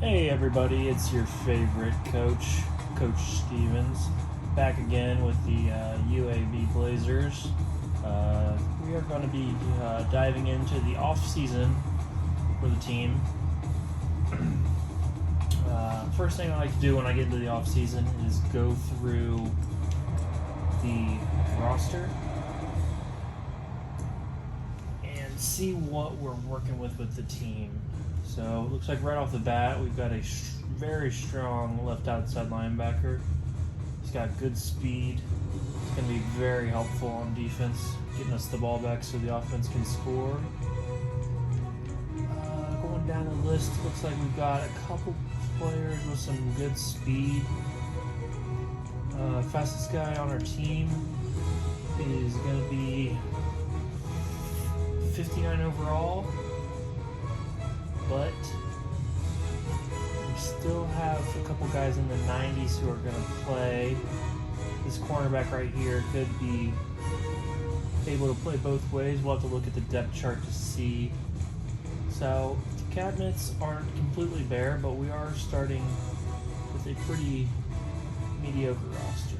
Hey everybody, it's your favorite coach, Coach Stevens, back again with the UAB Blazers. We are going to be diving into the off season for the team. First thing I like to do when I get into the off season is go through the roster and see what we're working with the team. So it looks like right off the bat we've got a very strong left outside linebacker. He's got good speed. It's going to be very helpful on defense, getting us the ball back so the offense can score. Going down the list, looks like we've got a couple players with some good speed. Fastest guy on our team is going to be 59 overall. But we still have a couple guys in the 90s who are going to play. This cornerback right here could be able to play both ways. We'll have to look at the depth chart to see. So the cabinets aren't completely bare, but we are starting with a pretty mediocre roster.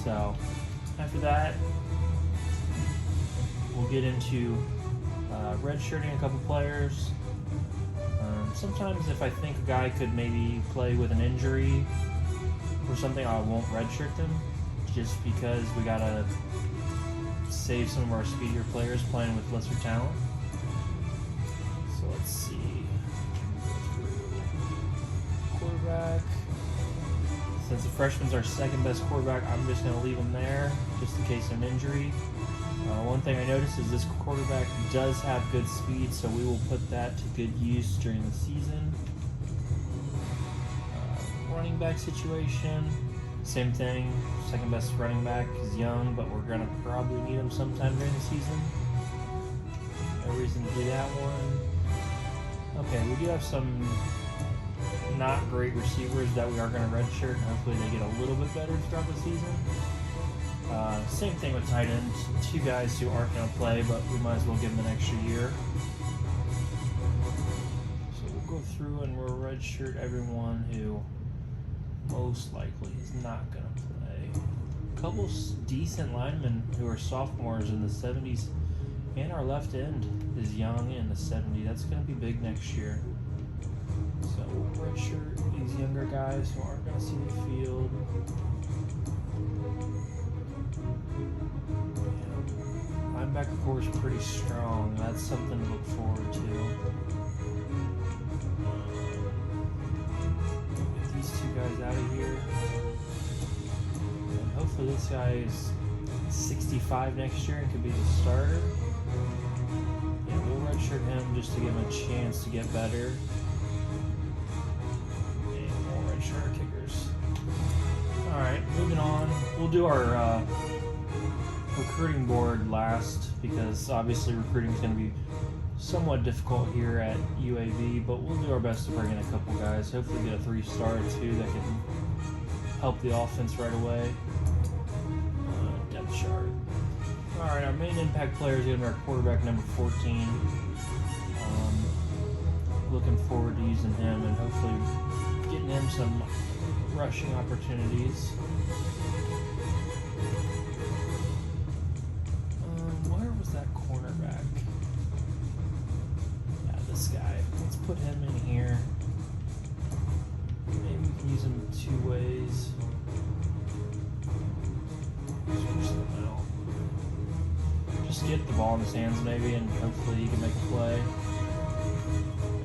So after that, we'll get into redshirting a couple players. Sometimes if I think a guy could maybe play with an injury or something, I won't redshirt them just because we gotta save some of our speedier players playing with lesser talent. So let's see. Quarterback. Since the freshman's our second best quarterback, I'm just gonna leave him there just in case of an injury. One thing I noticed is this quarterback does have good speed, so we will put that to good use during the season. Running back situation, same thing. Second best running back is young, but we're going to probably need him sometime during the season. No reason to do that one. Okay, we do have some not great receivers that we are going to redshirt, and hopefully they get a little bit better throughout the season. Same thing with tight end. Two guys who aren't going to play, but we might as well give them an extra year. So we'll go through and we'll redshirt everyone who most likely is not going to play. A couple decent linemen who are sophomores in the 70s, and our left end is young in the 70s. That's going to be big next year. So we'll redshirt these younger guys who aren't going to see the field. Linebacker core is pretty strong. That's something to look forward to. Get these two guys out of here. And hopefully this guy is 65 next year and could be the starter. Yeah, we'll redshirt him just to give him a chance to get better. And we'll redshirt our kickers. Alright, moving on. We'll do our recruiting board last because obviously recruiting is going to be somewhat difficult here at UAB, but we'll do our best to bring in a couple guys. Hopefully get a 3-star or 2 that can help the offense right away. Depth chart. Alright, our main impact player is going to be our quarterback number 14. Looking forward to using him and hopefully getting him some rushing opportunities. That cornerback. Yeah, this guy. Let's put him in here. Maybe we can use him 2 ways. Just get the ball in his hands maybe, and hopefully he can make a play.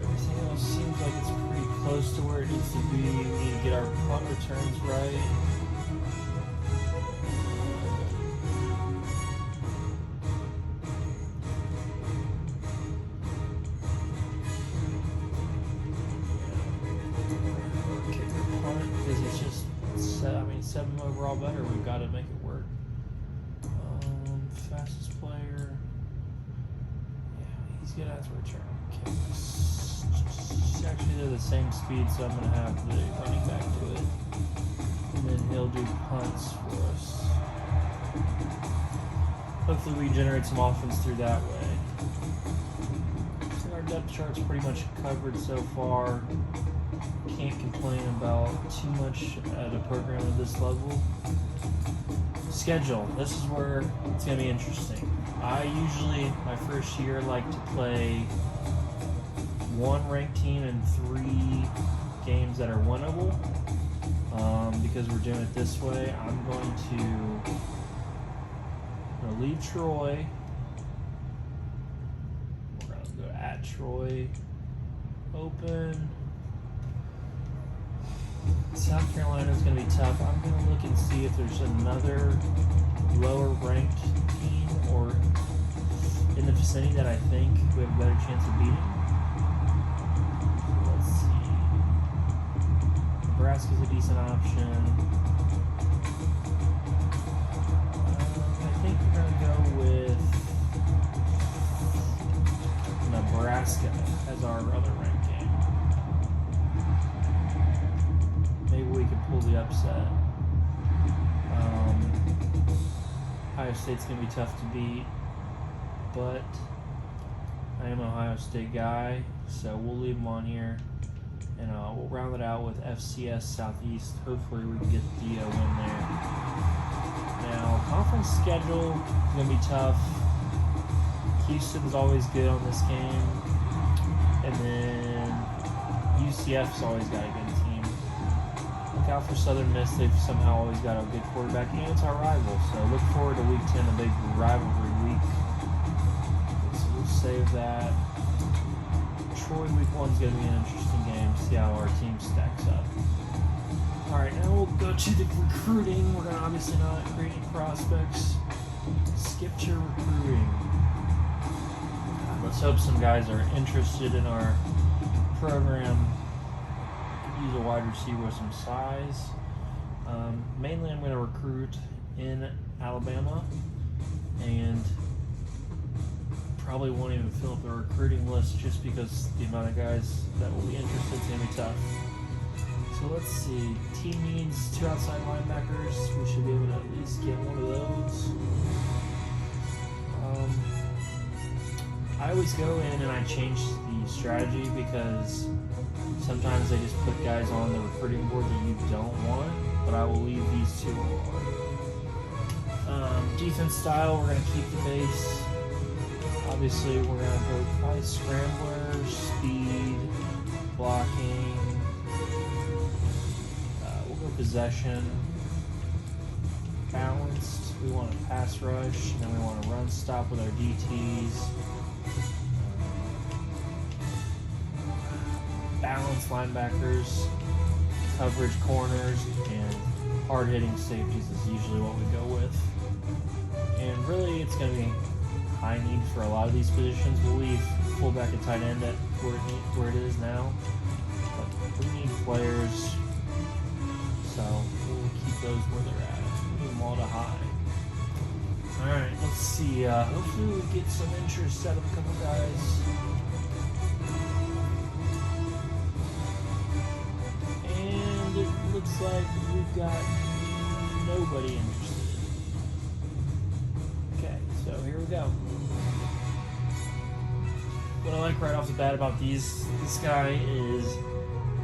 Everything else seems like it's pretty close to where it needs to be. We need to get our punt returns right. Because it's just 7 overall better. We've got to make it work. Fastest player. Yeah, he's gonna have to return kicks. Actually, they're the same speed, so I'm gonna have the running back do it, and then he'll do punts for us. Hopefully, we generate some offense through that way. So our depth chart's pretty much covered so far. can't complain about too much at a program of this level. Schedule. This is where it's going to be interesting. I usually, my first year, like to play one ranked team and 3 games that are winnable. Because we're doing it this way, I'm going to leave Troy. We're going to go at Troy. Open. South Carolina is going to be tough. I'm going to look and see if there's another lower ranked team or in the vicinity that I think we have a better chance of beating. So let's see. Nebraska's a decent option. I think we're going to go with Nebraska as our other ranked game. Maybe we could pull the upset. Ohio State's going to be tough to beat, but I am an Ohio State guy, so we'll leave them on here, and we'll round it out with FCS Southeast. Hopefully we can get the win there. Now, conference schedule is going to be tough. Houston's always good on this game, and then UCF's always got a good team. Look out for Southern Miss. They've somehow always got a good quarterback, and it's our rival. So look forward to Week 10, a big rivalry week. So we'll save that. Troy Week 1 is going to be an interesting game. See how our team stacks up. All right, now we'll go to the recruiting. We're going to obviously not create any prospects. Skip to recruiting. Let's hope some guys are interested in our program. Use a wide receiver with some size. Mainly I'm going to recruit in Alabama, and probably won't even fill up the recruiting list just because the amount of guys that will be interested is going to be tough. So let's see. Team needs 2 outside linebackers. We should be able to at least get one of those. I always go in and I change the strategy because sometimes they just put guys on the recruiting board that you don't want, but I will leave these 2 on. Defense style, we're going to keep the base. Obviously, we're going to go probably scramblers, speed, blocking. We'll go possession. Balanced, we want a pass rush, and then we want to run stop with our DTs. Balanced linebackers, coverage corners, and hard-hitting safeties is usually what we go with. And really, it's going to be high need for a lot of these positions. We'll leave fullback and tight end at where it is now, but we need players, so we'll keep those where they're at. Move them all to high. All right, let's see. Hopefully, we get some interest out of a couple guys. Looks like we've got nobody interested. Okay, so here we go. What I like right off the bat about this guy is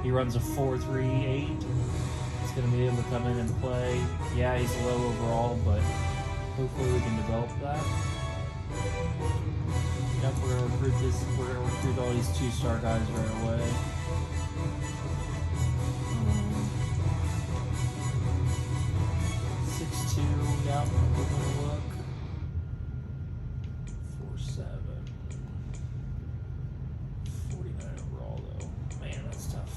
he runs a 4.38. He's going to be able to come in and play. Yeah, he's low overall, but hopefully we can develop that. Yep, we're going to recruit this. We're going to recruit all these 2-star guys right away. 6'2", yeah, we're gonna look. 4'7". 49 overall though. Man, that's tough.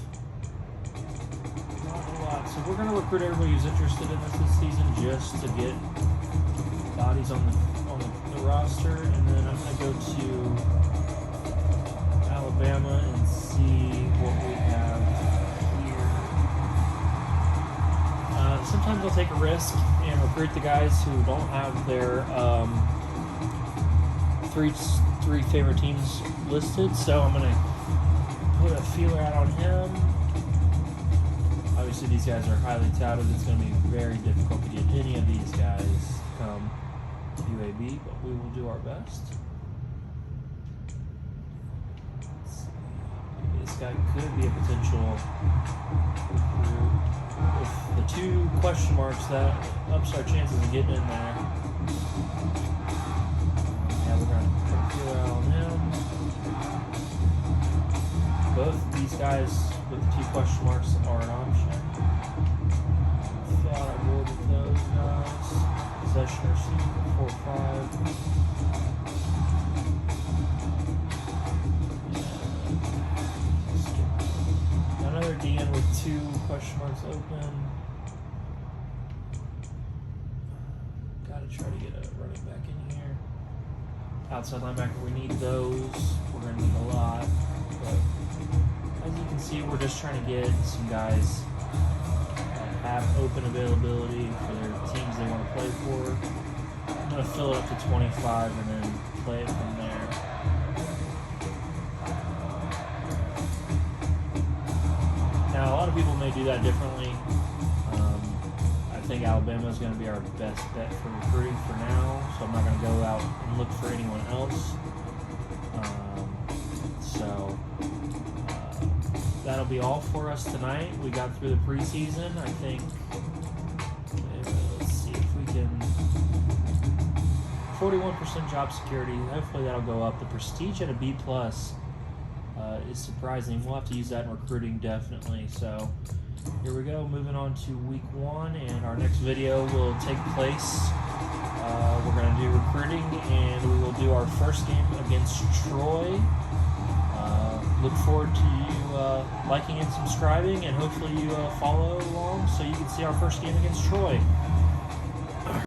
Not a lot. So we're gonna recruit everybody who's interested in this season just to get bodies on the roster, and then I'm gonna go to Alabama and see what we have here. Sometimes I'll take a risk and recruit the guys who don't have their three favorite teams listed. So I'm gonna put a feeler out on him. Obviously, these guys are highly touted. It's going to be very difficult to get any of these guys to come to UAB, but we will do our best. Let's see. Maybe this guy could be a potential recruit. With the 2 question marks, that ups our chances of getting in there. Yeah, we're going to put a feeler out on him. Both these guys with the 2 question marks are an option. Fill out our board with those guys. Possession receiver 4-5. Another DN with 2 question marks open. Gotta try to get a running back in here. Outside linebacker, we need those. We're gonna need a lot. But as you can see, we're just trying to get some guys that have open availability for their teams they want to play for. I'm gonna fill it up to 25 and then play it from there. Now, a lot of people may do that differently. I think Alabama is going to be our best bet for recruiting for now, so I'm not going to go out and look for anyone else. That'll be all for us tonight. We got through the preseason. I think, let's see if we can, 41% job security. Hopefully that'll go up. The prestige at a B+ is surprising. We'll have to use that in recruiting definitely. So here we go, moving on to week 1, and our next video will take place. We're going to do recruiting, and we will do our first game against Troy. Look forward to you liking and subscribing, and hopefully you follow along so you can see our first game against Troy.